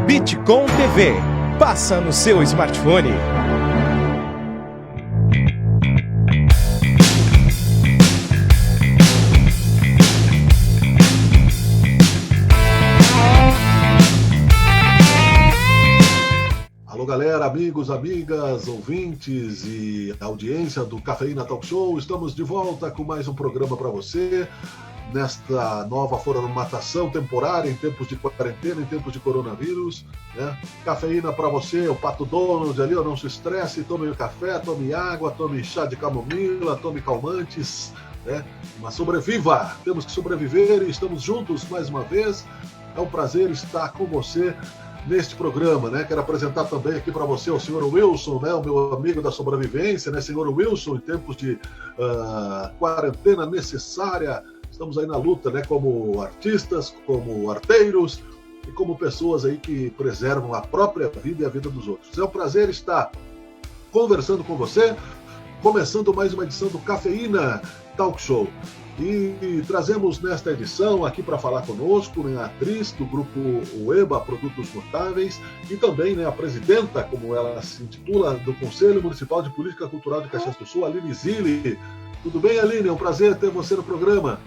Bitcom TV, passa no seu smartphone. Alô galera, amigos, amigas, ouvintes e audiência do Cafeína Talk Show, estamos de volta com mais um programa para você. Nesta nova formatação temporária, em tempos de quarentena, em tempos de coronavírus, né? Cafeína para você, o Pato Donald ali, não se estresse, tome café, tome água, tome chá de camomila, tome calmantes, né? Mas sobreviva, temos que sobreviver e estamos juntos mais uma vez. É um prazer estar com você neste programa, né? Quero apresentar também aqui para você o senhor Wilson, né? O meu amigo da sobrevivência, né? Senhor Wilson, em tempos de quarentena necessária, estamos aí na luta, né, como artistas, como arteiros e como pessoas aí que preservam a própria vida e a vida dos outros. É um prazer estar conversando com você, começando mais uma edição do Cafeína Talk Show. E trazemos nesta edição aqui para falar conosco, né, a atriz do grupo UEBA, Produtos Notáveis, e também, né, a presidenta, como ela se intitula, do Conselho Municipal de Política Cultural de Caxias do Sul, Aline Zilli. Tudo bem, Aline? É um prazer ter você no programa.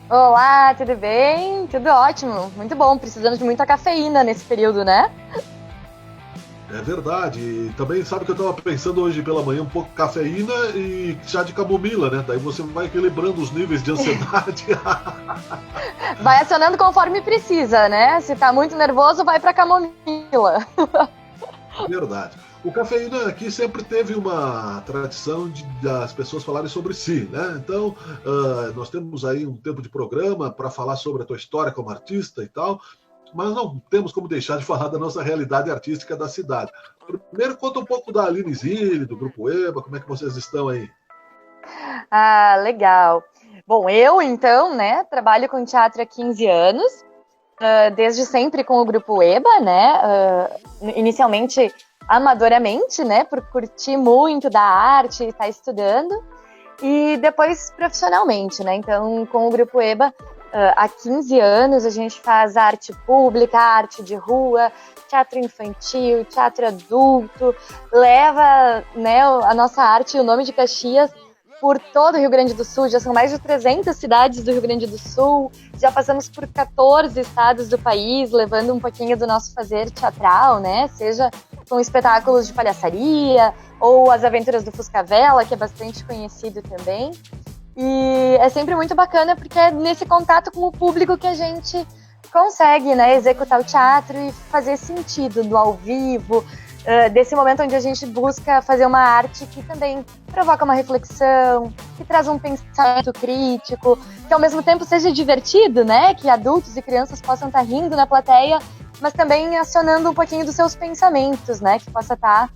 Olá, tudo bem? Tudo ótimo, muito bom, precisando de muita cafeína nesse período, né? É verdade, e também sabe que eu estava pensando hoje pela manhã um pouco cafeína e chá de camomila, né? Daí você vai equilibrando os níveis de ansiedade. Vai acionando conforme precisa, né? Se tá muito nervoso, vai pra camomila. Verdade. O Cafeína aqui sempre teve uma tradição das pessoas falarem sobre si, né? Então, nós temos aí um tempo de programa para falar sobre a tua história como artista e tal, mas não temos como deixar de falar da nossa realidade artística da cidade. Primeiro, conta um pouco da Aline Zilli, do Grupo EBA, como é que vocês estão aí? Ah, legal. Bom, eu, então, né, trabalho com teatro há 15 anos, desde sempre com o Grupo EBA, né? Inicialmente amadoramente, né, por curtir muito da arte e estar estudando, e depois profissionalmente, né, então com o Grupo EBA, há 15 anos a gente faz arte pública, arte de rua, teatro infantil, teatro adulto, leva, né, a nossa arte e o nome de Caxias por todo o Rio Grande do Sul, já são mais de 300 cidades do Rio Grande do Sul, já passamos por 14 estados do país, levando um pouquinho do nosso fazer teatral, né, seja com espetáculos de palhaçaria, ou as aventuras do Fuscavela, que é bastante conhecido também. E é sempre muito bacana, porque é nesse contato com o público que a gente consegue, né, executar o teatro e fazer sentido do ao vivo, desse momento onde a gente busca fazer uma arte que também provoca uma reflexão, que traz um pensamento crítico, que ao mesmo tempo seja divertido, né, que adultos e crianças possam estar rindo na plateia, mas também acionando um pouquinho dos seus pensamentos, né, que possa estar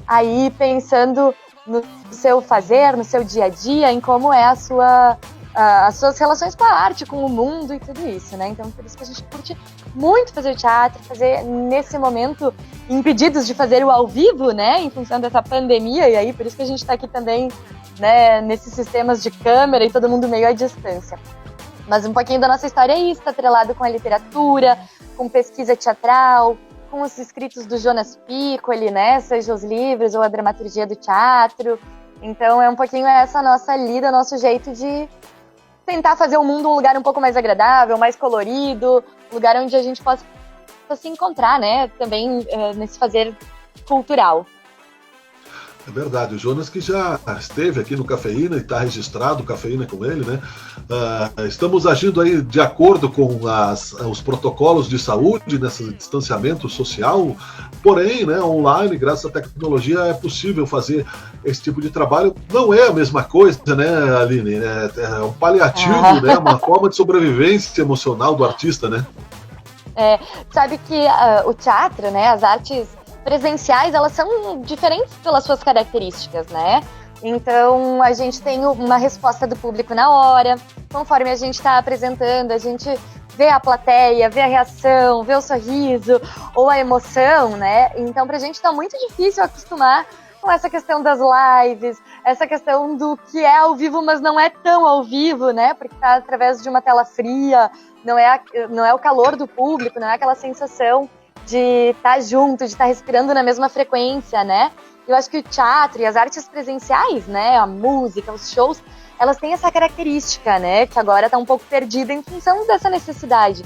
aí pensando no seu fazer, no seu dia a dia, em como é as suas relações com a arte, com o mundo e tudo isso, né? Então, por isso que a gente curte muito fazer teatro, fazer nesse momento, impedidos de fazer o ao vivo, né, em função dessa pandemia, e aí por isso que a gente está aqui também, né, nesses sistemas de câmera e todo mundo meio à distância. Mas um pouquinho da nossa história é isso, está atrelado com a literatura, com pesquisa teatral, com os escritos do Jonas Piccoli, né, seja os livros ou a dramaturgia do teatro. Então é um pouquinho essa nossa lida, nosso jeito de tentar fazer o mundo um lugar um pouco mais agradável, mais colorido, um lugar onde a gente possa se encontrar, né, também nesse fazer cultural. É verdade, o Jonas que já esteve aqui no Cafeína e está registrado, Cafeína com ele, né? Estamos agindo aí de acordo com os protocolos de saúde, nesse distanciamento social, porém, né, online, graças à tecnologia, é possível fazer esse tipo de trabalho. Não é a mesma coisa, né, Aline? É um paliativo, né? Uma forma de sobrevivência emocional do artista, né? Sabe que o teatro, né, as artes presenciais, elas são diferentes pelas suas características, né? Então, a gente tem uma resposta do público na hora, conforme a gente está apresentando, a gente vê a plateia, vê a reação, vê o sorriso ou a emoção, né? Então, pra gente tá muito difícil acostumar com essa questão das lives, essa questão do que é ao vivo, mas não é tão ao vivo, né? Porque está através de uma tela fria, não é o calor do público, não é aquela sensação de estar junto, de estar respirando na mesma frequência, né? Eu acho que o teatro e as artes presenciais, né? A música, os shows, elas têm essa característica, né? Que agora está um pouco perdida em função dessa necessidade.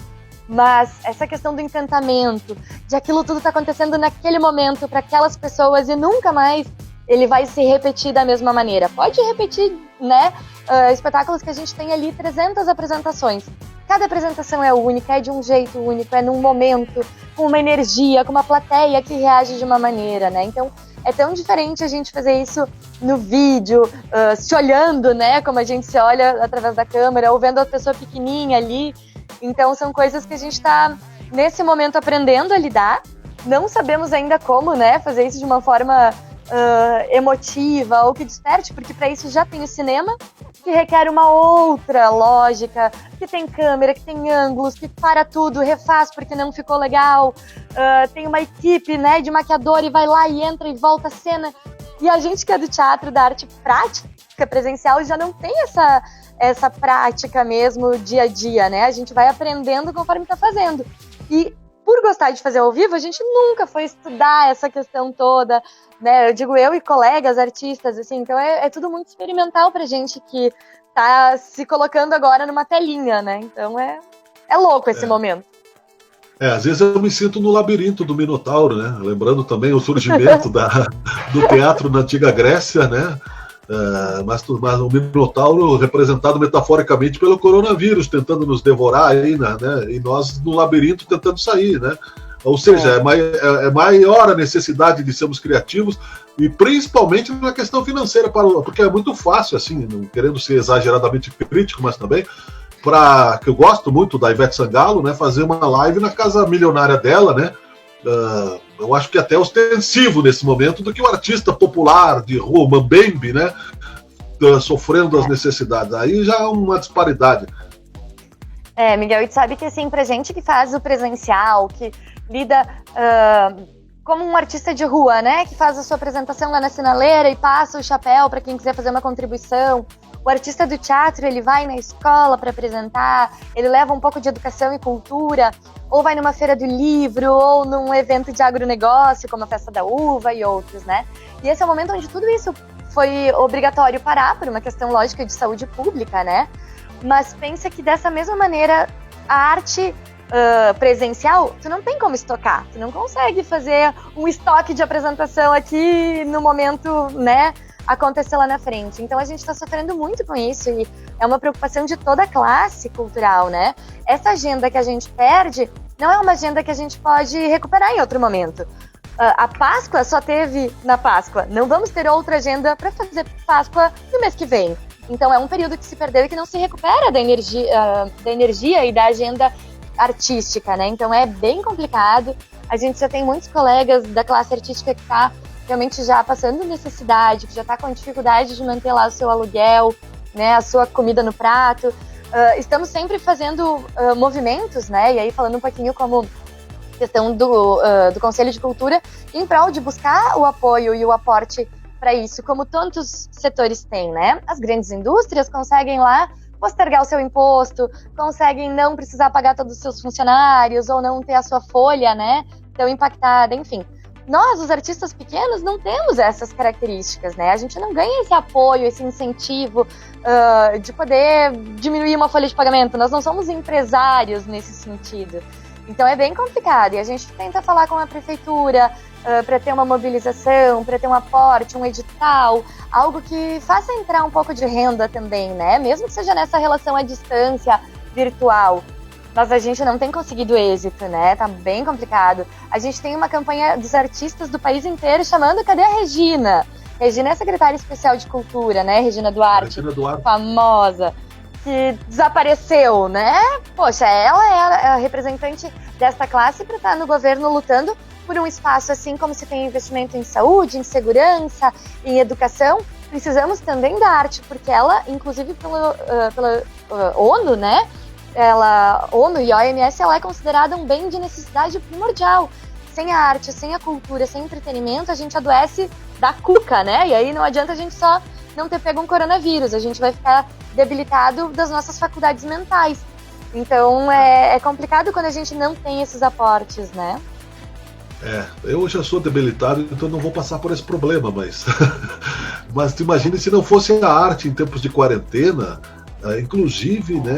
Mas essa questão do encantamento, de aquilo tudo tá acontecendo naquele momento para aquelas pessoas e nunca mais ele vai se repetir da mesma maneira. Pode repetir, né? Espetáculos que a gente tem ali 300 apresentações. Cada apresentação é única, é de um jeito único, é num momento, com uma energia, com uma plateia que reage de uma maneira, né? Então, é tão diferente a gente fazer isso no vídeo, se olhando, né? Como a gente se olha através da câmera, ou vendo a pessoa pequenininha ali. Então, são coisas que a gente está, nesse momento, aprendendo a lidar. Não sabemos ainda como, né, fazer isso de uma forma emotiva ou que desperte, porque para isso já tem o cinema, que requer uma outra lógica, que tem câmera, que tem ângulos, que para tudo, refaz porque não ficou legal. Tem uma equipe, né, de maquiador e vai lá e entra e volta a cena. E a gente que é do teatro, da arte prática, presencial, já não tem essa prática mesmo dia a dia, né? A gente vai aprendendo conforme tá fazendo. E por gostar de fazer ao vivo, a gente nunca foi estudar essa questão toda, né? Eu digo eu e colegas artistas, assim, então é tudo muito experimental pra gente que tá se colocando agora numa telinha, né? Então é louco esse momento. Às vezes eu me sinto no labirinto do Minotauro, né? Lembrando também o surgimento do teatro na antiga Grécia, né? Mas o Minotauro representado metaforicamente pelo coronavírus, tentando nos devorar aí, né? E nós no labirinto tentando sair, né? Ou seja, é maior a necessidade de sermos criativos e principalmente na questão financeira, porque é muito fácil, assim, não querendo ser exageradamente crítico, mas também que eu gosto muito da Ivete Sangalo, né? Fazer uma live na casa milionária dela, né? Eu acho que até ostensivo nesse momento do que o artista popular de rua, Mambembe, né, sofrendo as necessidades. Aí já é uma disparidade. Miguel, e tu sabe que assim, pra gente que faz o presencial, que lida como um artista de rua, né, que faz a sua apresentação lá na sinaleira e passa o chapéu para quem quiser fazer uma contribuição. O artista do teatro, ele vai na escola para apresentar, ele leva um pouco de educação e cultura, ou vai numa feira do livro, ou num evento de agronegócio, como a Festa da Uva e outros, né? E esse é o momento onde tudo isso foi obrigatório parar, por uma questão lógica de saúde pública, né? Mas pensa que dessa mesma maneira, a arte presencial, tu não tem como estocar, tu não consegue fazer um estoque de apresentação aqui no momento, né, acontecer lá na frente. Então a gente está sofrendo muito com isso e é uma preocupação de toda a classe cultural, né? Essa agenda que a gente perde não é uma agenda que a gente pode recuperar em outro momento. A Páscoa só teve na Páscoa. Não vamos ter outra agenda para fazer Páscoa no mês que vem. Então é um período que se perdeu e que não se recupera da energia e da agenda artística, né? Então é bem complicado. A gente já tem muitos colegas da classe artística que está realmente já passando necessidade, que já está com dificuldade de manter lá o seu aluguel, né, a sua comida no prato. Estamos sempre fazendo movimentos, né, e aí falando um pouquinho como questão do Conselho de Cultura, em prol de buscar o apoio e o aporte para isso, como tantos setores têm, né? As grandes indústrias conseguem lá postergar o seu imposto, conseguem não precisar pagar todos os seus funcionários ou não ter a sua folha, né, tão impactada, enfim. Nós, os artistas pequenos, não temos essas características, né? A gente não ganha esse apoio, esse incentivo de poder diminuir uma folha de pagamento. Nós não somos empresários nesse sentido. Então é bem complicado. E a gente tenta falar com a prefeitura para ter uma mobilização, para ter um aporte, um edital, algo que faça entrar um pouco de renda também, né? Mesmo que seja nessa relação à distância virtual. Mas a gente não tem conseguido êxito, né? Tá bem complicado. A gente tem uma campanha dos artistas do país inteiro chamando Cadê a Regina? Regina é secretária especial de cultura, né? Regina Duarte, famosa, que desapareceu, né? Poxa, ela é a representante desta classe para estar no governo lutando por um espaço assim como se tem investimento em saúde, em segurança, em educação. Precisamos também da arte, porque ela, inclusive pela ONU, né? ONU e OMS, ela é considerada um bem de necessidade primordial. Sem a arte, sem a cultura, sem o entretenimento, a gente adoece dar cuca, né? E aí não adianta a gente só não ter pego um coronavírus, a gente vai ficar debilitado das nossas faculdades mentais. Então é complicado quando a gente não tem esses aportes, né? Eu já sou debilitado, então não vou passar por esse problema, mas tu imagina se não fosse a arte em tempos de quarentena, inclusive, né,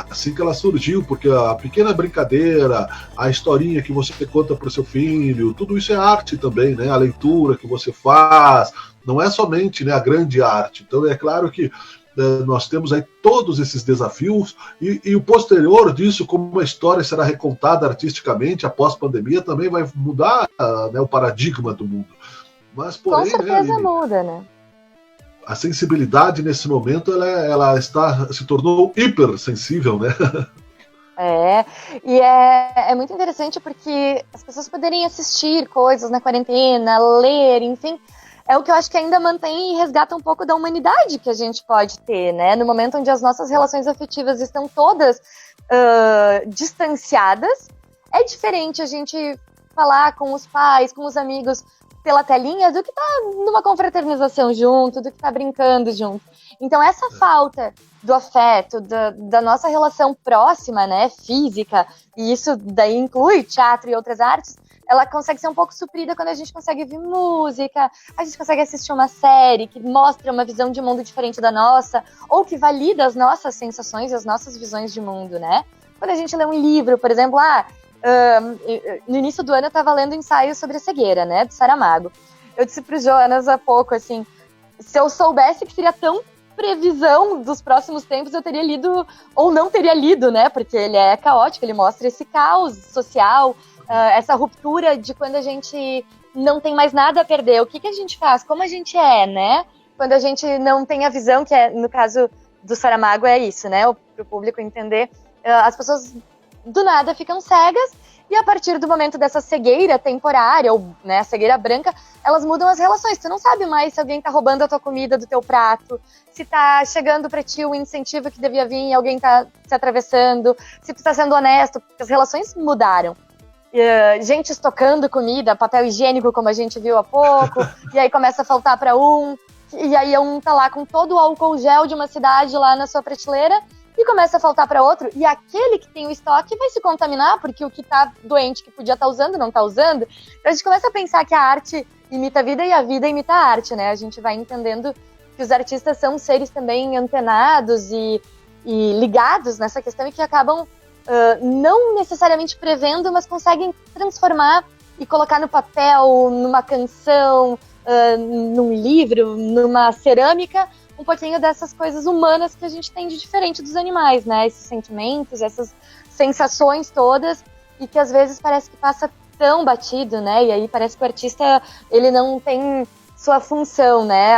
assim que ela surgiu, porque a pequena brincadeira, a historinha que você conta para o seu filho, tudo isso é arte também, né? A leitura que você faz, não é somente, né, a grande arte. Então é claro que nós temos aí todos esses desafios e o posterior disso, como a história será recontada artisticamente após a pandemia, também vai mudar, né, o paradigma do mundo. Mas, porém, com certeza, né, Aline, muda, né? a sensibilidade esse momento ela se tornou hipersensível, né? E é muito interessante porque as pessoas poderem assistir coisas na quarentena, ler, enfim, é o que eu acho que ainda mantém e resgata um pouco da humanidade que a gente pode ter, né? No momento onde as nossas relações afetivas estão todas distanciadas, é diferente a gente falar com os pais, com os amigos pela telinha do que tá numa confraternização junto, do que tá brincando junto. Então essa falta do afeto, da nossa relação próxima, né, física, e isso daí inclui teatro e outras artes, ela consegue ser um pouco suprida quando a gente consegue ouvir música, a gente consegue assistir uma série que mostra uma visão de mundo diferente da nossa, ou que valida as nossas sensações, as nossas visões de mundo, né? Quando a gente lê um livro, por exemplo, no início do ano eu estava lendo ensaios sobre a cegueira, né, do Saramago. Eu disse pro Jonas há pouco, assim, se eu soubesse que seria tão previsão dos próximos tempos, eu teria lido, ou não teria lido, né, porque ele é caótico, ele mostra esse caos social, essa ruptura de quando a gente não tem mais nada a perder. O que a gente faz? Como a gente é, né? Quando a gente não tem a visão, que é, no caso do Saramago, é isso, né? Para o público entender, as pessoas do nada ficam cegas e a partir do momento dessa cegueira temporária, ou né, cegueira branca, elas mudam as relações. Tu não sabe mais se alguém tá roubando a tua comida do teu prato, se tá chegando pra ti o incentivo que devia vir e alguém tá se atravessando, se tu tá sendo honesto, porque as relações mudaram. Gente estocando comida, papel higiênico, como a gente viu há pouco, e aí começa a faltar para um, e aí um tá lá com todo o álcool gel de uma cidade lá na sua prateleira, e começa a faltar para outro, e aquele que tem o estoque vai se contaminar, porque o que tá doente, que podia estar usando, não tá usando. Então a gente começa a pensar que a arte imita a vida e a vida imita a arte, né? A gente vai entendendo que os artistas são seres também antenados e ligados nessa questão e que acabam não necessariamente prevendo, mas conseguem transformar e colocar no papel, numa canção, num livro, numa cerâmica, um pouquinho dessas coisas humanas que a gente tem de diferente dos animais, né? Esses sentimentos, essas sensações todas, e que às vezes parece que passa tão batido, né? E aí parece que o artista, ele não tem sua função, né?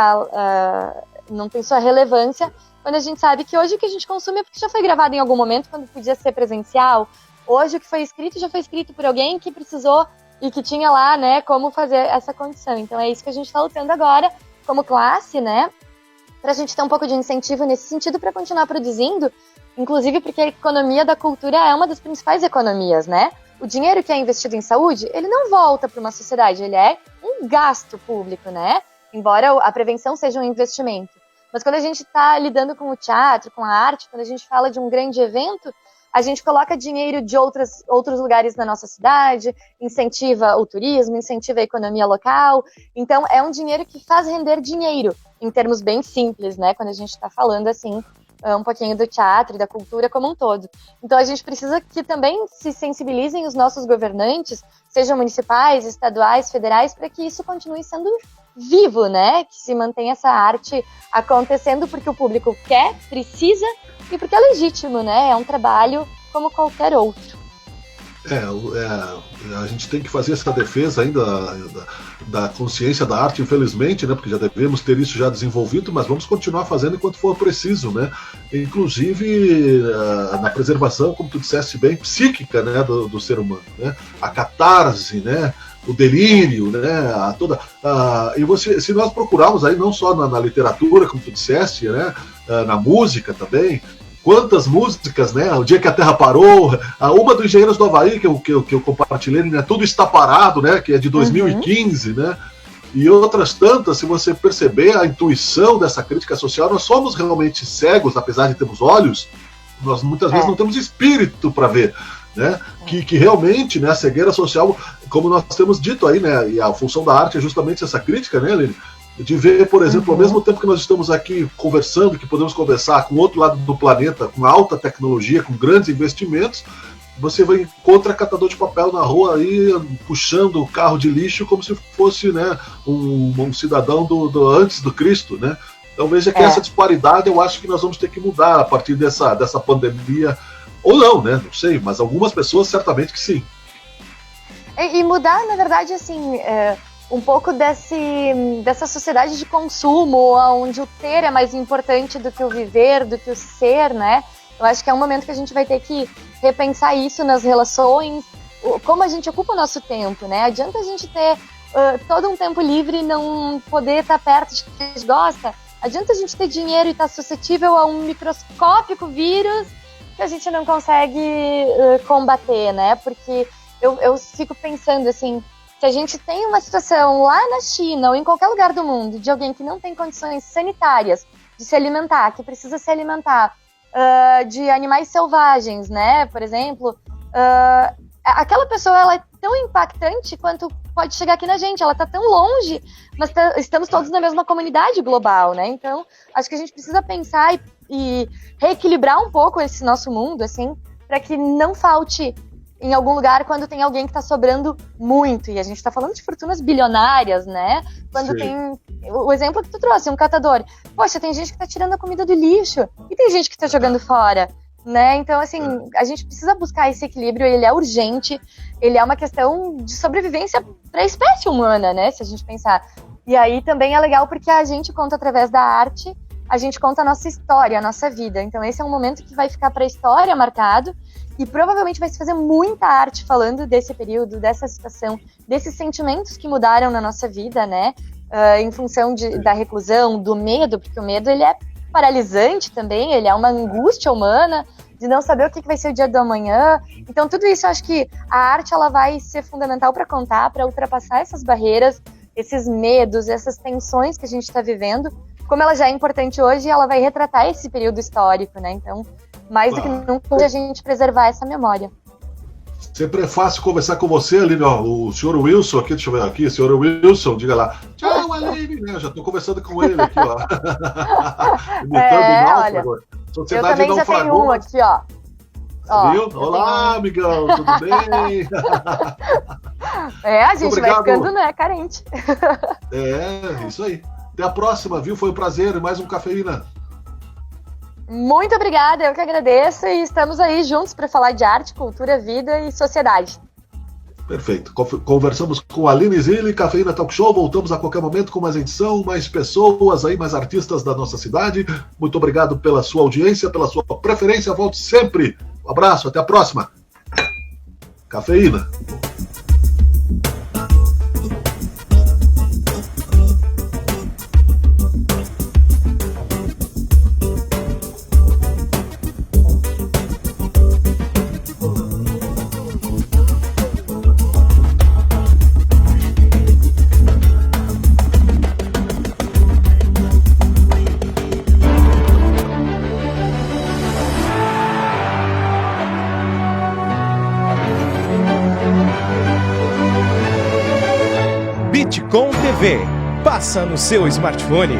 Não tem sua relevância, quando a gente sabe que hoje o que a gente consome é porque já foi gravado em algum momento, quando podia ser presencial. Hoje o que foi escrito já foi escrito por alguém que precisou e que tinha lá, né, como fazer essa condição. Então é isso que a gente está lutando agora, como classe, né, para a gente ter um pouco de incentivo nesse sentido para continuar produzindo, inclusive porque a economia da cultura é uma das principais economias, né? O dinheiro que é investido em saúde, ele não volta para uma sociedade, ele é um gasto público, né? Embora a prevenção seja um investimento. Mas quando a gente está lidando com o teatro, com a arte, quando a gente fala de um grande evento, a gente coloca dinheiro de outros lugares na nossa cidade, incentiva o turismo, incentiva a economia local. Então, é um dinheiro que faz render dinheiro, em termos bem simples, né? Quando a gente está falando, assim, um pouquinho do teatro e da cultura como um todo. Então, a gente precisa que também se sensibilizem os nossos governantes, sejam municipais, estaduais, federais, para que isso continue sendo vivo, né? Que se mantenha essa arte acontecendo porque o público quer, precisa e porque é legítimo, né? É um trabalho como qualquer outro. A gente tem que fazer essa defesa ainda da consciência da arte, infelizmente, né? Porque já devemos ter isso já desenvolvido, mas vamos continuar fazendo enquanto for preciso, né? Inclusive na preservação, como tu disseste bem, psíquica, né? Do ser humano, né? A catarse, né? O delírio, né? Se nós procurarmos aí não só na literatura, como tu disseste, né? Na música também. Quantas músicas, né? O Dia que a Terra Parou, uma do Engenheiros do Havaí, que eu compartilhei, né? Tudo Está Parado, né? Que é de 2015, né? E outras tantas, se você perceber a intuição dessa crítica social, nós somos realmente cegos, apesar de termos olhos, nós muitas vezes não temos espírito para ver, né? Que realmente, né, a cegueira social, como nós temos dito aí, né, e a função da arte é justamente essa crítica, né, Aline? De ver, por exemplo, ao mesmo tempo que nós estamos aqui conversando, que podemos conversar com o outro lado do planeta, com alta tecnologia, com grandes investimentos, você vai encontrar catador de papel na rua aí, puxando o carro de lixo como se fosse, né, um cidadão antes do Cristo, né? Então veja que essa disparidade eu acho que nós vamos ter que mudar a partir dessa pandemia, ou não, né? Não sei, mas algumas pessoas certamente que sim. E mudar, na verdade, assim, um pouco dessa sociedade de consumo, onde o ter é mais importante do que o viver, do que o ser, né? Eu acho que é um momento que a gente vai ter que repensar isso nas relações, como a gente ocupa o nosso tempo, né? Adianta a gente ter todo um tempo livre e não poder estar perto de quem a gente gosta? Adianta a gente ter dinheiro e estar suscetível a um microscópico vírus que a gente não consegue combater, né? Porque eu fico pensando assim, se a gente tem uma situação lá na China ou em qualquer lugar do mundo de alguém que não tem condições sanitárias de se alimentar, que precisa se alimentar de animais selvagens, né? Por exemplo, aquela pessoa ela é tão impactante quanto pode chegar aqui na gente. Ela está tão longe, mas estamos todos na mesma comunidade global, né? Então, acho que a gente precisa pensar e reequilibrar um pouco esse nosso mundo, assim, para que não falte em algum lugar quando tem alguém que está sobrando muito. E a gente está falando de fortunas bilionárias, né? Quando tem o exemplo que tu trouxe, um catador. Poxa, tem gente que está tirando a comida do lixo e tem gente que está jogando fora, né? Então, assim, a gente precisa buscar esse equilíbrio, ele é urgente, ele é uma questão de sobrevivência para a espécie humana, né? Se a gente pensar. E aí também é legal porque a gente conta através da arte, a gente conta a nossa história, a nossa vida. Então esse é um momento que vai ficar para a história marcado e provavelmente vai se fazer muita arte falando desse período, dessa situação, desses sentimentos que mudaram na nossa vida, né? Em função da reclusão, do medo, porque o medo ele é paralisante também, ele é uma angústia humana de não saber o que vai ser o dia do amanhã. Então tudo isso eu acho que a arte ela vai ser fundamental para contar, para ultrapassar essas barreiras, esses medos, essas tensões que a gente está vivendo. Como ela já é importante hoje, ela vai retratar esse período histórico, né? Então, mais do que nunca, a gente preservar essa memória. Sempre é fácil conversar com você, Aline, ó, o senhor Wilson aqui, deixa eu ver aqui, senhor Wilson, diga lá. Tchau, Aline, né? Já estou conversando com ele aqui, ó. Olha, eu também já tenho um aqui, ó. Viu? Olá, amigão, tudo bem? A gente vai ficando, né, carente. Isso aí. Até a próxima, viu? Foi um prazer, mais um Cafeína. Muito obrigada, eu que agradeço e estamos aí juntos para falar de arte, cultura, vida e sociedade. Perfeito. Conversamos com a Aline Zilli, Cafeína Talk Show. Voltamos a qualquer momento com mais edição, mais pessoas aí, mais artistas da nossa cidade. Muito obrigado pela sua audiência, pela sua preferência. Volte sempre. Um abraço, até a próxima. Cafeína. Bitcom TV. Passa no seu smartphone.